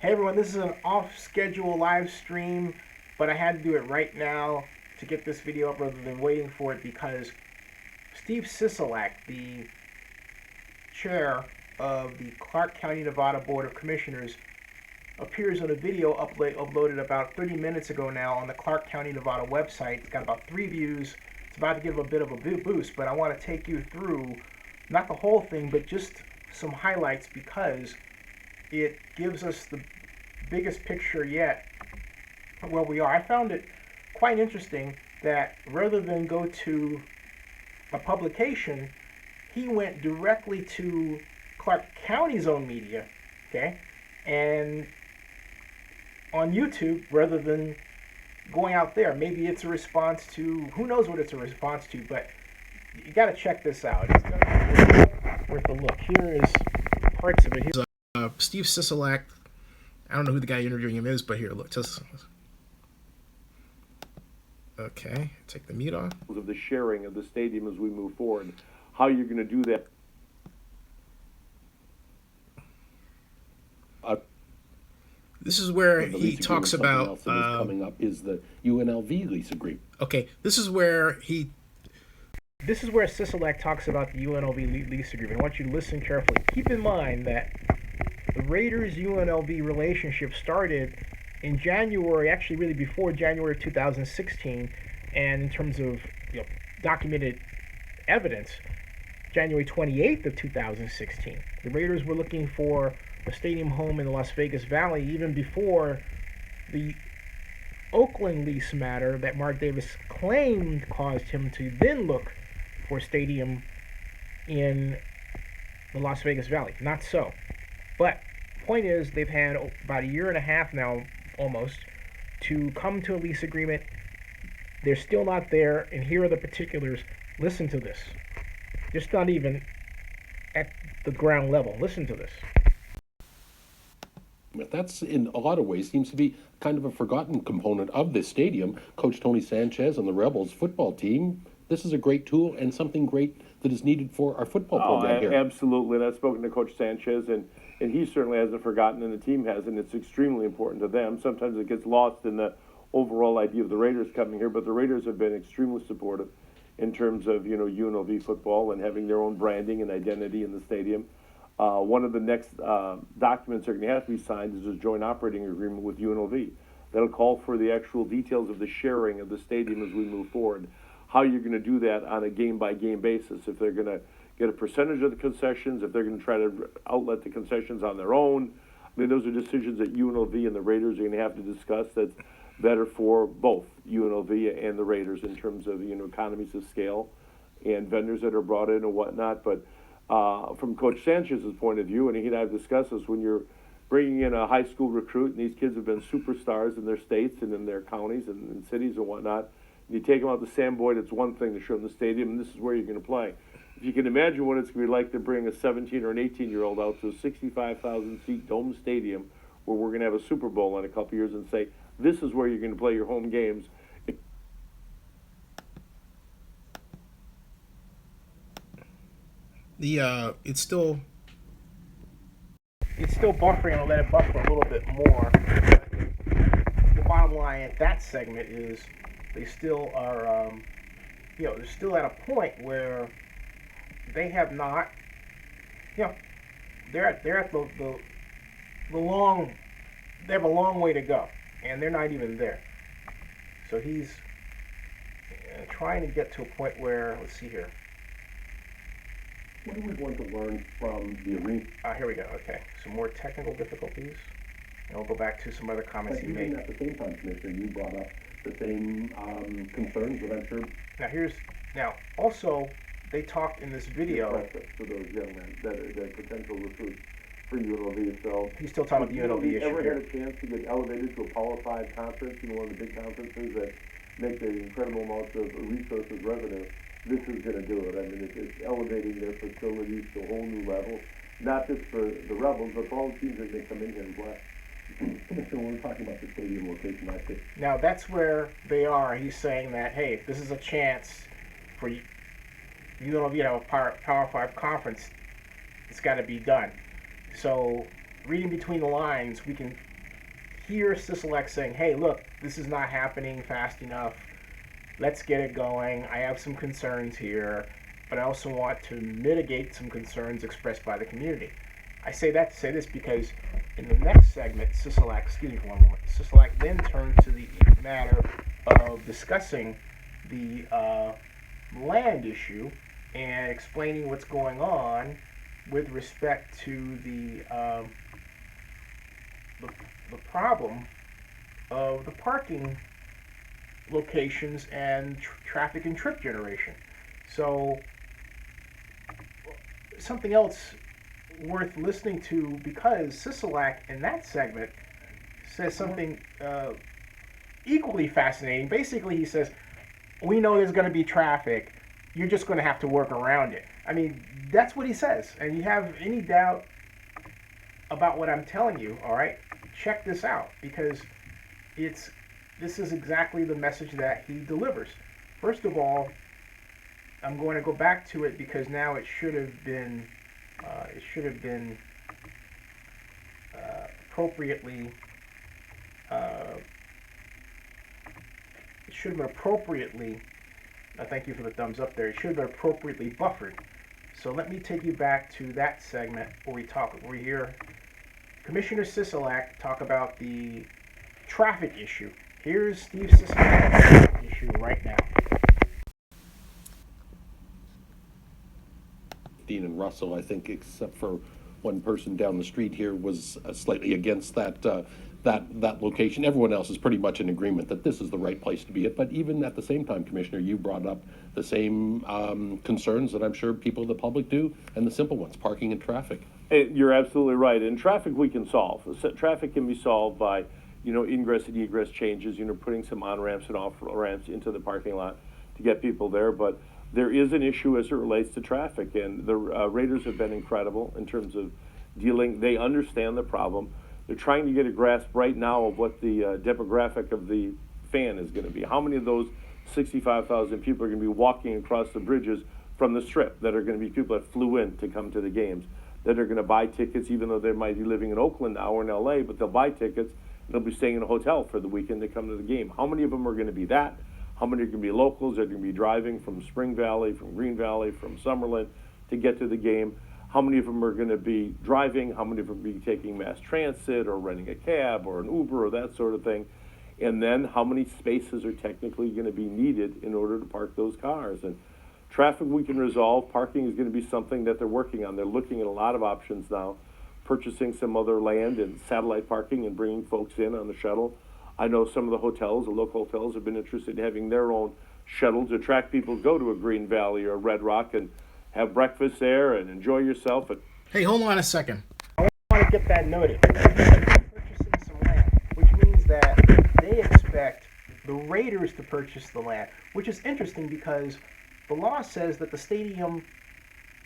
Hey everyone, this is an off-schedule live stream, but I had to do it right now to get this video up rather than waiting for it because Steve Sisolak, the chair of the Clark County, Nevada Board of Commissioners, appears on a video uploaded about 30 minutes ago now on the Clark County, Nevada website. It's got about 3 views. It's about to give a bit of a boost, but I want to take you through, not the whole thing, but just some highlights because it gives us the biggest picture yet of where we are. I found it quite interesting that rather than go to a publication, he went directly to Clark County's own media, okay, and on YouTube rather than going out there. Maybe it's a response to, who knows what it's a response to, but you got to check this out. It's worth a look. Here is parts of it. Here's Steve Sisolak. I don't know who the guy interviewing him is, but here, look. Okay, take the mute off. Of the sharing of the stadium as we move forward, how you're going to do that. This is where he talks about coming up is the UNLV lease agreement. Okay, this is where Sisolak talks about the UNLV lease agreement. I want you to listen carefully. Keep in mind that the Raiders-UNLV relationship started in January, actually really before January 2016, and in terms of documented evidence, January 28th of 2016. The Raiders were looking for a stadium home in the Las Vegas Valley even before the Oakland lease matter that Mark Davis claimed caused him to then look for a stadium in the Las Vegas Valley. Not so. But point is, they've had about a year and a half now, almost, to come to a lease agreement. They're still not there, and here are the particulars. Listen to this. Just not even at the ground level. Listen to this. That's, in a lot of ways, seems to be kind of a forgotten component of this stadium. Coach Tony Sanchez and the Rebels football team, this is a great tool and something great that is needed for our football program here. Absolutely, and I've spoken to Coach Sanchez, and he certainly hasn't forgotten, and the team has, and it's extremely important to them. Sometimes it gets lost in the overall idea of the Raiders coming here, but the Raiders have been extremely supportive in terms of UNLV football and having their own branding and identity in the stadium. One of the next documents that are going to have to be signed is a joint operating agreement with UNLV. That'll call for the actual details of the sharing of the stadium as we move forward. How you're going to do that on a game-by-game basis. If they're going to get a percentage of the concessions, if they're going to try to outlet the concessions on their own. I mean, those are decisions that UNLV and the Raiders are going to have to discuss that's better for both UNLV and the Raiders in terms of economies of scale and vendors that are brought in and whatnot. But from Coach Sanchez's point of view, and he and I have discussed this, when you're bringing in a high school recruit, and these kids have been superstars in their states and in their counties and in cities and whatnot, and you take them out to Sam Boyd, it's one thing to show them the stadium, and this is where you're going to play. If you can imagine what it's going to be like to bring a 17 or an 18-year-old out to a 65,000-seat dome stadium where we're going to have a Super Bowl in a couple years and say, this is where you're going to play your home games. It's still buffering. I'll let it buffer a little bit more. The bottom line at that segment is they still are, they're still at a point where they have not, they're at the long, they have a long way to go, and they're not even there. So he's trying to get to a point where, let's see here. What are we going to learn from the arena? Here we go. Okay, some more technical difficulties, and we'll go back to some other comments he made. At the same time, Commissioner, you brought up the same concerns that I'm sure. Now also they talked in this video. For those young men that are potential recruits for UNLV. So he's still talking about the UNLV issue ever here. Had a chance to get elevated to a Power 5 conference, one of the big conferences that make the incredible amounts of resources revenue? This is going to do it. I mean, it's elevating their facilities to a whole new level, not just for the Rebels, but for all the teams that they come in here and play. Commissioner, when we're talking about the stadium location, I think. Now, that's where they are. He's saying that, hey, this is a chance for UNLV to have a Power 5 conference. It's got to be done. So, reading between the lines, we can hear Sisolak saying, hey, look, this is not happening fast enough. Let's get it going. I have some concerns here, but I also want to mitigate some concerns expressed by the community. I say that to say this because in the next segment, Sisolak, excuse me for one moment, Sisolak then turned to the matter of discussing the land issue and explaining what's going on with respect to the problem of the parking locations and traffic and trip generation. So something else worth listening to, because Sisolak in that segment says something equally fascinating. Basically, he says, we know there's going to be traffic, you're just going to have to work around it. I mean, that's what he says. And you have any doubt about what I'm telling you, all right, check this out, because this is exactly the message that he delivers. First of all, I'm going to go back to it because now it should have been appropriately thank you for the thumbs up there. It should have been appropriately buffered. So let me take you back to that segment where we hear Commissioner Sisolak talk about the traffic issue. Here's Steve Sisolak's issue right now. Dean and Russell, I think, except for one person down the street here, was slightly against that location. Everyone else is pretty much in agreement that this is the right place to be at. But even at the same time, Commissioner, you brought up the same concerns that I'm sure people in the public do, and the simple ones, parking and traffic. You're absolutely right. And traffic we can solve. Traffic can be solved by, ingress and egress changes, putting some on-ramps and off-ramps into the parking lot to get people there. But there is an issue as it relates to traffic, and the Raiders have been incredible in terms of dealing. They understand the problem. They're trying to get a grasp right now of what the demographic of the fan is going to be. How many of those 65,000 people are going to be walking across the bridges from the Strip, that are going to be people that flew in to come to the games, that are going to buy tickets even though they might be living in Oakland now or in LA, but they'll buy tickets and they'll be staying in a hotel for the weekend to come to the game. How many of them are going to be that? How many are going to be locals? Are going to be driving from Spring Valley, from Green Valley, from Summerlin to get to the game? How many of them are going to be driving? How many of them are going to be taking mass transit or renting a cab or an Uber or that sort of thing? And then how many spaces are technically going to be needed in order to park those cars? And traffic we can resolve. Parking is going to be something that they're working on. They're looking at a lot of options now, purchasing some other land and satellite parking and bringing folks in on the shuttle. I know some of the hotels, the local hotels, have been interested in having their own shuttle to attract people to go to a Green Valley or a Red Rock and have breakfast there and enjoy yourself. Hey, hold on a second. I want to get that noted. Purchasing some land, which means that they expect the Raiders to purchase the land, which is interesting because the law says that the stadium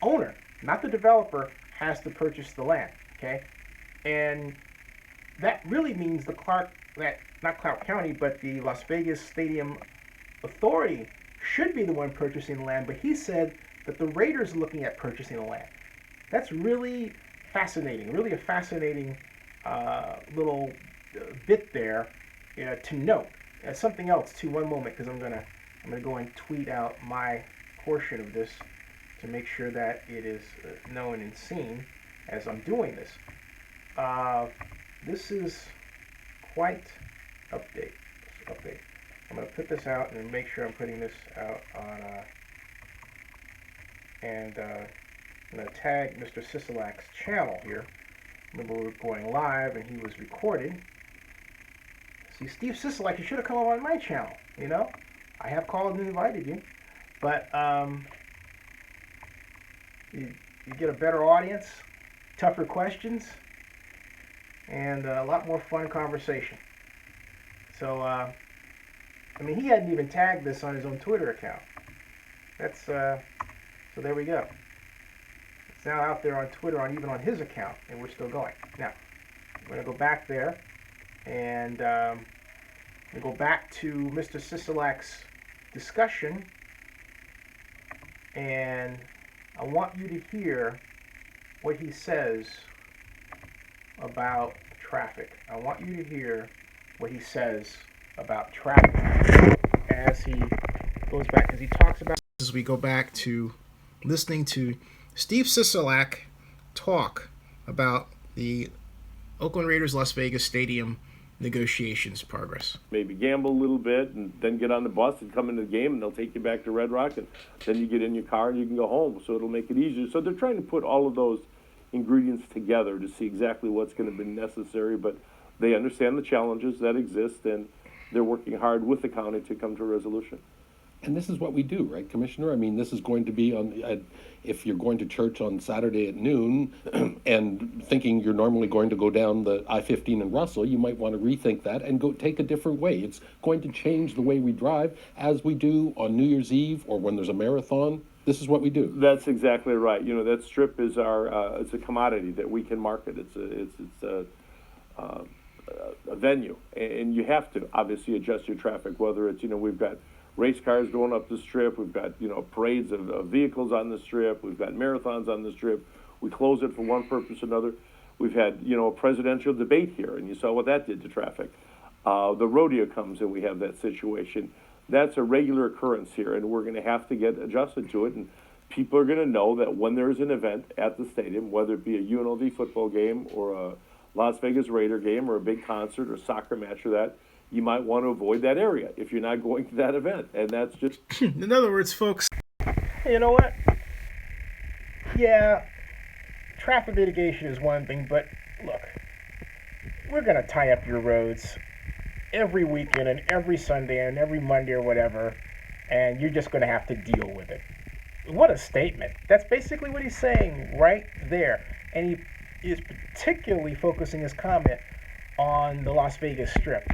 owner, not the developer, has to purchase the land, okay? And that really means not Clark County, but the Las Vegas Stadium Authority should be the one purchasing the land, but he said that the Raiders are looking at purchasing the land. That's really fascinating, really a fascinating little bit there to note. Something else too, one moment, because I'm gonna go and tweet out my portion of this to make sure that it is known and seen as I'm doing this. This is quite update. I'm going to put this out and make sure I'm putting this out on, and I'm going to tag Mr. Sisolak's channel here. Remember, we were going live and he was recording. See, Steve Sisolak, you should have come on my channel, I have called and invited you, but you get a better audience, tougher questions, and a lot more fun conversation. So, he hadn't even tagged this on his own Twitter account. That's, so there we go. It's now out there on Twitter, even on his account, and we're still going. Now, I'm going to go back there, and go back to Mr. Sisolak's discussion, and I want you to hear what he says about traffic. I want you to hear what he says about traffic as he goes back, because he talks about, as we go back to listening to Steve Sisolak talk about the Oakland Raiders Las Vegas Stadium negotiations progress. Maybe gamble a little bit and then get on the bus and come into the game, and they'll take you back to Red Rock, and then you get in your car and you can go home, so it'll make it easier. So they're trying to put all of those ingredients together to see exactly what's going to be necessary, but they understand the challenges that exist, and they're working hard with the county to come to a resolution. And this is what we do, right, Commissioner? I mean, this is going to be on, if you're going to church on Saturday at noon and thinking you're normally going to go down the I-15 in Russell, you might want to rethink that and go take a different way. It's going to change the way we drive, as we do on New Year's Eve or when there's a marathon. This is what we do. That's exactly right. You know, that strip is our, it's a commodity that we can market. It's a venue, and you have to obviously adjust your traffic, whether it's, you know, we've got race cars going up the strip, we've got, you know, parades of vehicles on the strip, we've got marathons on the strip, we close it for one purpose or another. We've had, you know, a presidential debate here, and you saw what that did to traffic. The rodeo comes and we have that situation. That's a regular occurrence here, and we're going to have to get adjusted to it, and people are going to know that when there's an event at the stadium, whether it be a UNLV football game or a Las Vegas Raider game or a big concert or soccer match or that, you might want to avoid that area if you're not going to that event. And that's just... In other words, folks, you know what? Yeah, traffic mitigation is one thing, but look, we're going to tie up your roads every weekend and every Sunday and every Monday or whatever, and you're just going to have to deal with it. What a statement. That's basically what he's saying right there. And he is particularly focusing his comment on the Las Vegas Strip.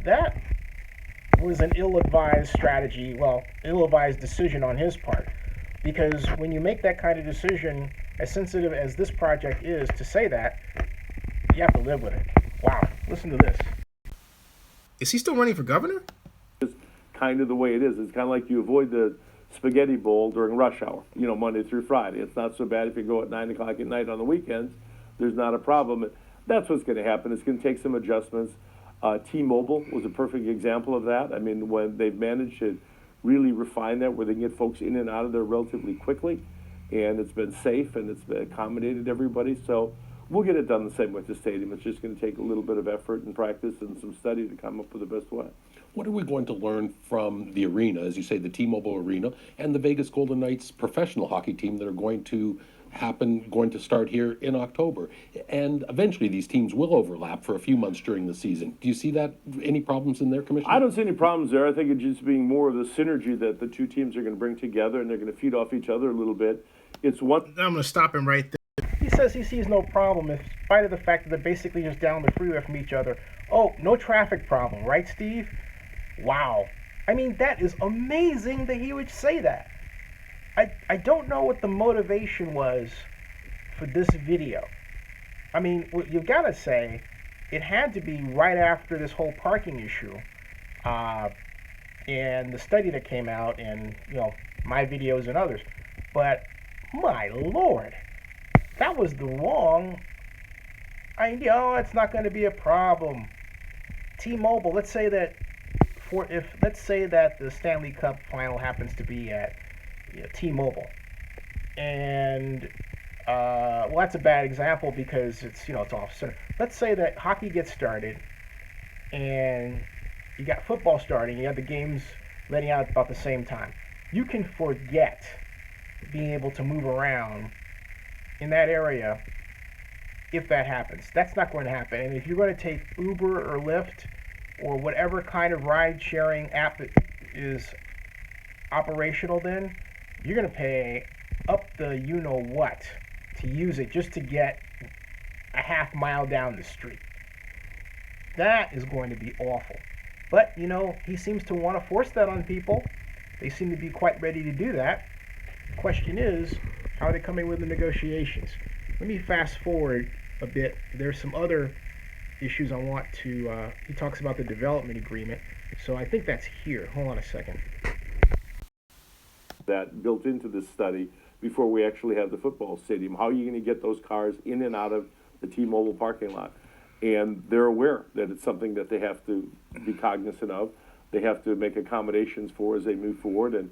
That was an ill-advised strategy, well, ill-advised decision on his part. Because when you make that kind of decision, as sensitive as this project is, to say that, you have to live with it. Wow, listen to this. Is he still running for governor? It's kind of the way it is. It's kind of like you avoid the spaghetti bowl during rush hour, you know, Monday through Friday. It's not so bad if you go at 9 o'clock at night on the weekends. There's not a problem. That's what's going to happen. It's going to take some adjustments. T-Mobile was a perfect example of that. I mean, when they've managed to really refine that, where they can get folks in and out of there relatively quickly, and it's been safe and it's been accommodated everybody. So we'll get it done the same with the stadium. It's just going to take a little bit of effort and practice and some study to come up with the best way. What are we going to learn from the arena, as you say, the T-Mobile Arena, and the Vegas Golden Knights professional hockey team that are going to start here in October? And eventually these teams will overlap for a few months during the season. Do you see that, any problems in there, Commissioner? I don't see any problems there. I think it's just being more of the synergy that the two teams are going to bring together, and they're going to feed off each other a little bit. It's one... I'm going to stop him right there. He says he sees no problem in spite of the fact that they're basically just down the freeway from each other. Oh, no traffic problem, right, Steve? Wow. I mean, that is amazing that he would say that. I don't know what the motivation was for this video. I mean, you've got to say, it had to be right after this whole parking issue, and the study that came out, and, you know, my videos and others. But, my Lord, that was the wrong... it's not going to be a problem. T-Mobile, let's say that the Stanley Cup final happens to be at T-Mobile, and well, that's a bad example because it's off center. Let's say that hockey gets started, and you got football starting. You have the games letting out about the same time. You can forget being able to move around in that area if that happens. That's not going to happen. And if you're going to take Uber or Lyft or whatever kind of ride-sharing app that is operational, then you're going to pay up the you-know-what to use it just to get a half mile down the street. That is going to be awful. But, he seems to want to force that on people. They seem to be quite ready to do that. The question is, how are they coming with the negotiations? Let me fast forward a bit. There's some other issues I want to... he talks about the development agreement. So I think that's here. Hold on a second. That built into this study before we actually have the football stadium. How are you going to get those cars in and out of the T-Mobile parking lot? and they're aware that it's something that they have to be cognizant of. They have to make accommodations for as they move forward. And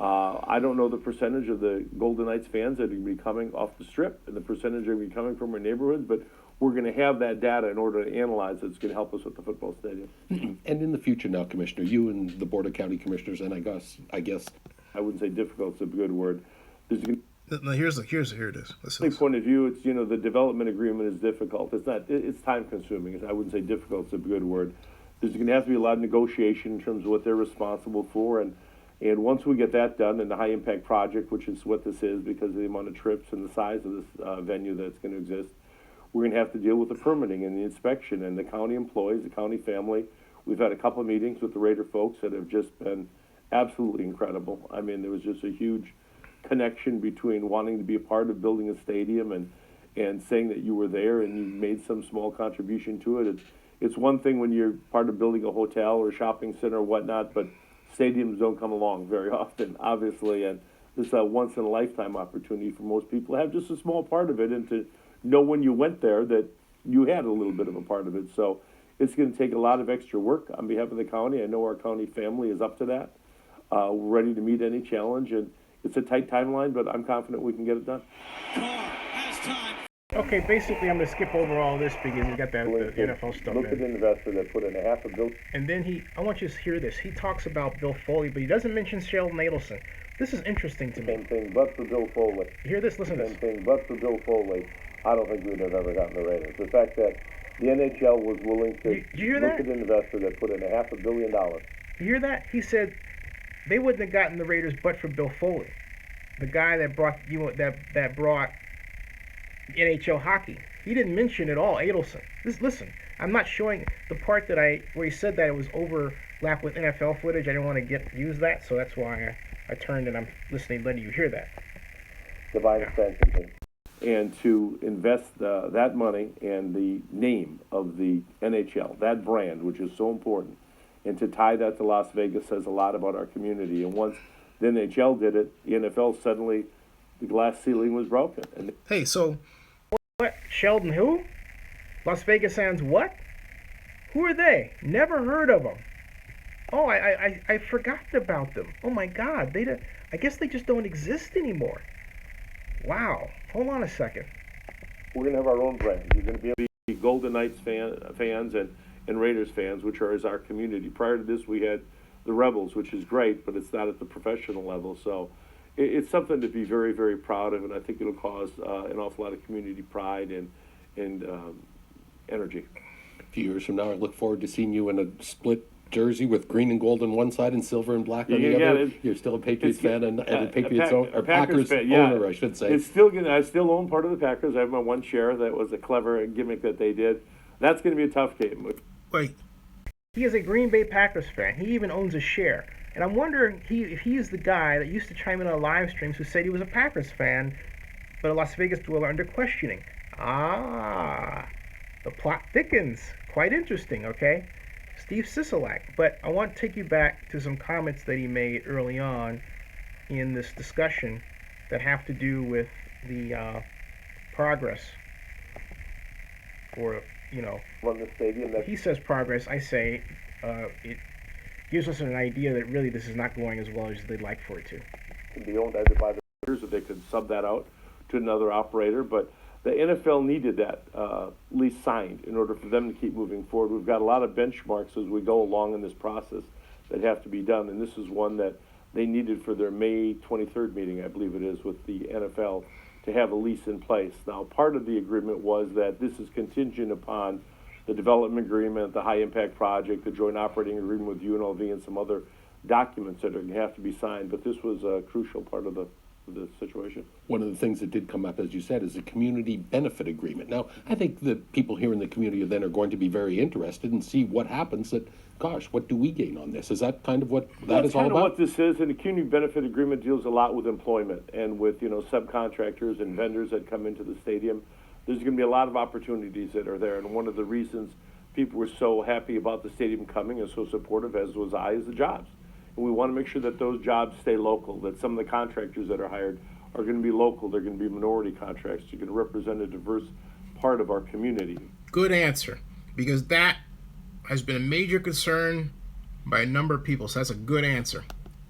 I don't know the percentage of the Golden Knights fans that are going to be coming off the Strip and the percentage that are going to be coming from our neighborhoods, but we're going to have that data in order to analyze it. It's going to help us with the football stadium. And in the future now, Commissioner, you and the Board of County Commissioners, and I guess I wouldn't say difficult, it's a good word. There's going No, here it is. my point of view, it's, the development agreement is difficult. It's not, it's time consuming. I wouldn't say difficult, it's a good word. There's going to have to be a lot of negotiation in terms of what they're responsible for. And once we get that done in the high impact project, which is what this is because of the amount of trips and the size of this venue that's going to exist, we're going to have to deal with the permitting and the inspection and the county employees, the county family. We've had a couple of meetings with the Raider folks that have just been absolutely incredible. I mean, there was just a huge connection between wanting to be a part of building a stadium and saying that you were there and you made some small contribution to it. It's one thing when you're part of building a hotel or a shopping center or whatnot, but stadiums don't come along very often, obviously, and this is a once-in-a-lifetime opportunity for most people to have just a small part of it and to know when you went there that you had a little bit of a part of it. So it's going to take a lot of extra work on behalf of the county. I know our county family is up to that. We're ready to meet any challenge, and it's a tight timeline, but I'm confident we can get it done. Okay, basically I'm going to skip over all this because you got the NFL stuff Look at in. an investor that put in $500 million. And then I want you to hear this. He talks about Bill Foley, but he doesn't mention Sheldon Adelson. This is interesting to me. Same thing, but for Bill Foley. You hear this? Listen to Same this. thing, but for Bill Foley, I don't think we'd have ever gotten the Raiders. The fact that the NHL was willing to Did you hear look that? at an investor that put in $500 million. You hear that? He said they wouldn't have gotten the Raiders but for Bill Foley, the guy that brought that brought NHL hockey. He didn't mention at all Adelson. Listen, I'm not showing the part where he said that it was overlapped with NFL footage. I didn't want to use that, so that's why I turned and I'm listening, letting you hear that. Divine extension. And to invest that money and the name of the NHL, that brand, which is so important, and to tie that to Las Vegas says a lot about our community. And once the NHL did it, the NFL suddenly, the glass ceiling was broken. And Hey, so What? Sheldon who? Las Vegas Sands what? Who are they? Never heard of them. Oh, I forgot about them. Oh my God, I guess they just don't exist anymore. Wow. Hold on a second. we're going to have our own brand. You're going to be Golden Knights fans and Raiders fans, which is our community. Prior to this, we had the Rebels, which is great, but it's not at the professional level. So it's something to be very, very proud of, and I think it'll cause an awful lot of community pride and energy. a few years from now, I look forward to seeing you in a split jersey with green and gold on one side and silver and black on the other. You're still a Patriots fan and a Patriots or Packers fan, owner, I should say. It's still good. I still own part of the Packers. I have my one share. That was a clever gimmick that they did. That's going to be a tough game. wait, He is a Green Bay Packers fan. He even owns a share. And I'm wondering if he is the guy that used to chime in on live streams who said he was a Packers fan, but a Las Vegas dweller under questioning. Ah, the plot thickens. Quite interesting, okay? Steve Sisolak. But I want to take you back to some comments that he made early on in this discussion that have to do with the progress or, Run the stadium. he says progress, I say it gives us an idea that really this is not going as well as they'd like for it to. Can be owned either by the Raiders or they could sub that out to another operator. But the NFL needed that lease signed in order for them to keep moving forward. We've got a lot of benchmarks as we go along in this process that have to be done, and this is one that they needed for their May 23rd meeting, I believe it is, with the NFL to have a lease in place. Now, part of the agreement was that this is contingent upon the development agreement, the high-impact project, the joint operating agreement with UNLV, and some other documents that are going to have to be signed. But this was a crucial part of the situation. One of the things that did come up, as you said, is a community benefit agreement. Now, I think that people here in the community then are going to be very interested and see what happens that, gosh, what do we gain on this? Is that kind of what that is all That's kind of about? what this is, and the community benefit agreement deals a lot with employment and with, subcontractors and vendors that come into the stadium. There's going to be a lot of opportunities that are there, and one of the reasons people were so happy about the stadium coming and so supportive, as was I, is the jobs. And we want to make sure that those jobs stay local, that some of the contractors that are hired are going to be local. They're going to be minority contracts. You're going to represent a diverse part of our community. good answer. Because that has been a major concern by a number of people. So that's a good answer.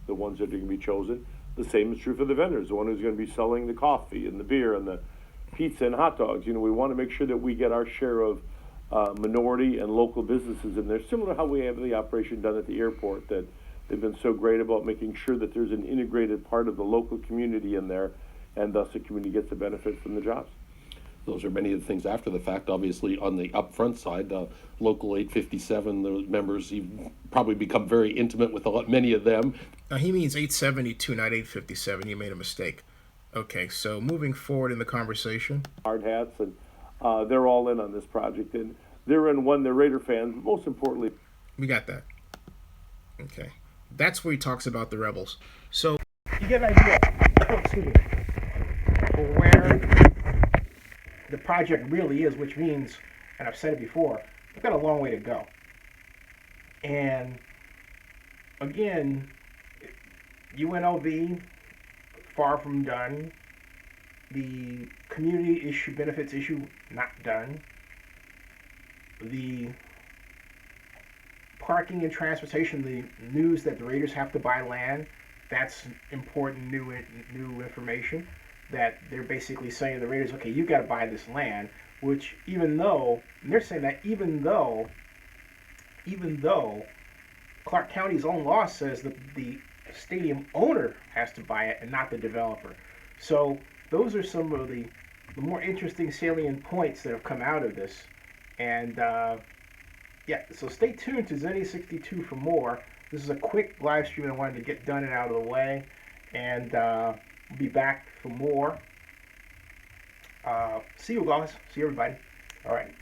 The ones that are going to be chosen. The same is true for the vendors, the one who's going to be selling the coffee and the beer and the pizza and hot dogs. We want to make sure that we get our share of minority and local businesses in there, similar to how we have the operation done at the airport, that they've been so great about making sure that there's an integrated part of the local community in there, and thus the community gets a benefit from the jobs. Those are many of the things after the fact. Obviously, on the upfront side, Local 857, the members, you've probably become very intimate with many of them. Now, he means 872, not 857. You made a mistake. Okay, so moving forward in the conversation. Hard hats, and they're all in on this project, and they're Raider fans, but most importantly, We got that. Okay. That's where he talks about the Rebels. So, You get an idea, excuse me, for where the project really is, which means, and I've said it before, we've got a long way to go. And again, UNLV, far from done. The community issue, benefits issue, not done. The parking and transportation, the news that the Raiders have to buy land, that's important new information. That they're basically saying to the Raiders, okay, you got to buy this land, which even though, and they're saying that even though Clark County's own law says that the stadium owner has to buy it and not the developer. So those are some of the more interesting salient points that have come out of this. And yeah, so stay tuned to Zenny62 for more. This is a quick live stream I wanted to get done and out of the way. And we'll be back for more. See you guys. See everybody. All right.